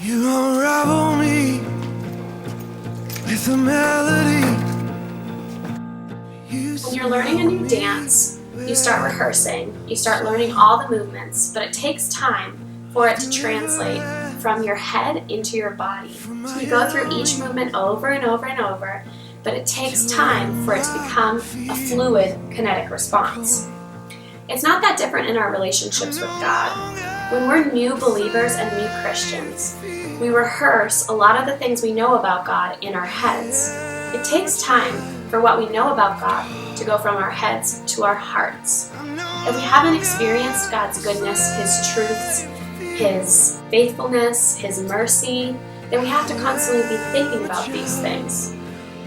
You unravel me with a melody. When you're learning a new dance, you start rehearsing, you start learning all the movements, but it takes time for it to translate from your head into your body. So you go through each movement over and over and over, but it takes time for it to become a fluid, kinetic response. It's not that different in our relationships with God. When we're new believers and new Christians, we rehearse a lot of the things we know about God in our heads. It takes time for what we know about God to go from our heads to our hearts. If we haven't experienced God's goodness, His truths, His faithfulness, His mercy, then we have to constantly be thinking about these things.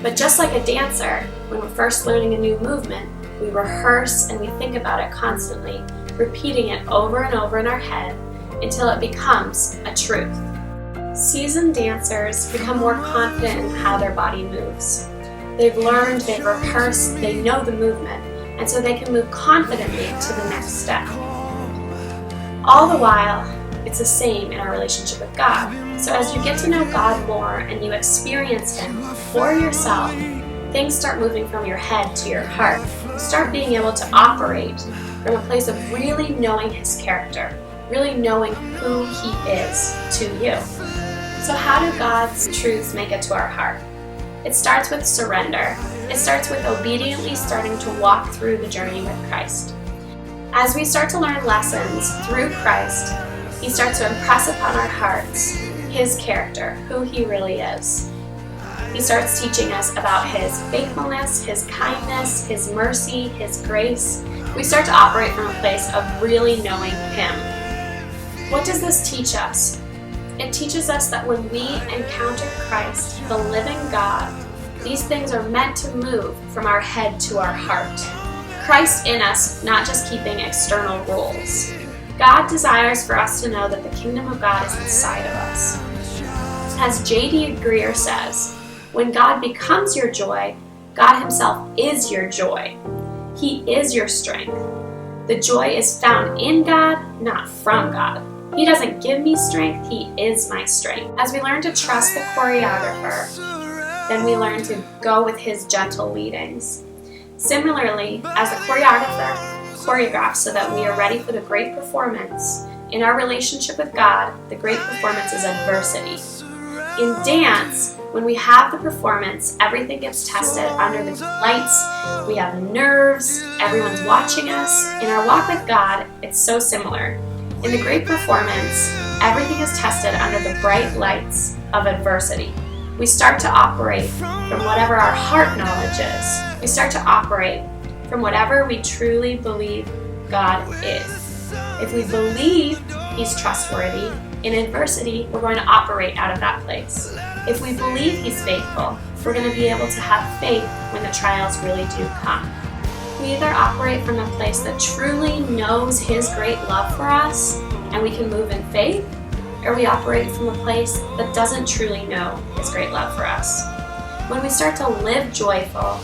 But just like a dancer, when we're first learning a new movement, we rehearse and we think about it constantly, repeating it over and over in our head until it becomes a truth. Seasoned dancers become more confident in how their body moves. They've learned, they've rehearsed, they know the movement, and so they can move confidently to the next step. All the while, it's the same in our relationship with God. So as you get to know God more and you experience Him for yourself, things start moving from your head to your heart. You start being able to operate from a place of really knowing His character, really knowing who He is to you. So how do God's truths make it to our heart? It starts with surrender. It starts with obediently starting to walk through the journey with Christ. As we start to learn lessons through Christ, He starts to impress upon our hearts His character, who He really is. He starts teaching us about His faithfulness, His kindness, His mercy, His grace. We start to operate from a place of really knowing Him. What does this teach us? It teaches us that when we encounter Christ, the living God, these things are meant to move from our head to our heart. Christ in us, not just keeping external rules. God desires for us to know that the kingdom of God is inside of us. As J.D. Greer says, when God becomes your joy, God Himself is your joy. He is your strength. The joy is found in God, not from God. He doesn't give me strength, He is my strength. As we learn to trust the choreographer, then we learn to go with His gentle leadings. Similarly, as the choreographer choreographs so that we are ready for the great performance, in our relationship with God, the great performance is adversity. In dance, when we have the performance, everything gets tested under the lights, we have nerves, everyone's watching us. In our walk with God, it's so similar. In the great performance, everything is tested under the bright lights of adversity. We start to operate from whatever our heart knowledge is. We start to operate from whatever we truly believe God is. If we believe He's trustworthy, in adversity, we're going to operate out of that place. If we believe He's faithful, we're going to be able to have faith when the trials really do come. We either operate from a place that truly knows His great love for us, and we can move in faith, or we operate from a place that doesn't truly know His great love for us. When we start to live joyful,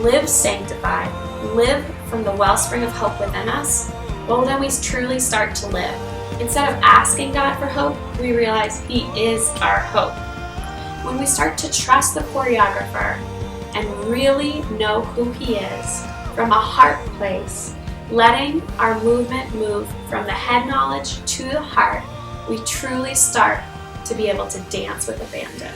live sanctified, live from the wellspring of hope within us, well, then we truly start to live. Instead of asking God for hope, we realize He is our hope. When we start to trust the choreographer and really know who He is from a heart place, letting our movement move from the head knowledge to the heart, we truly start to be able to dance with abandon.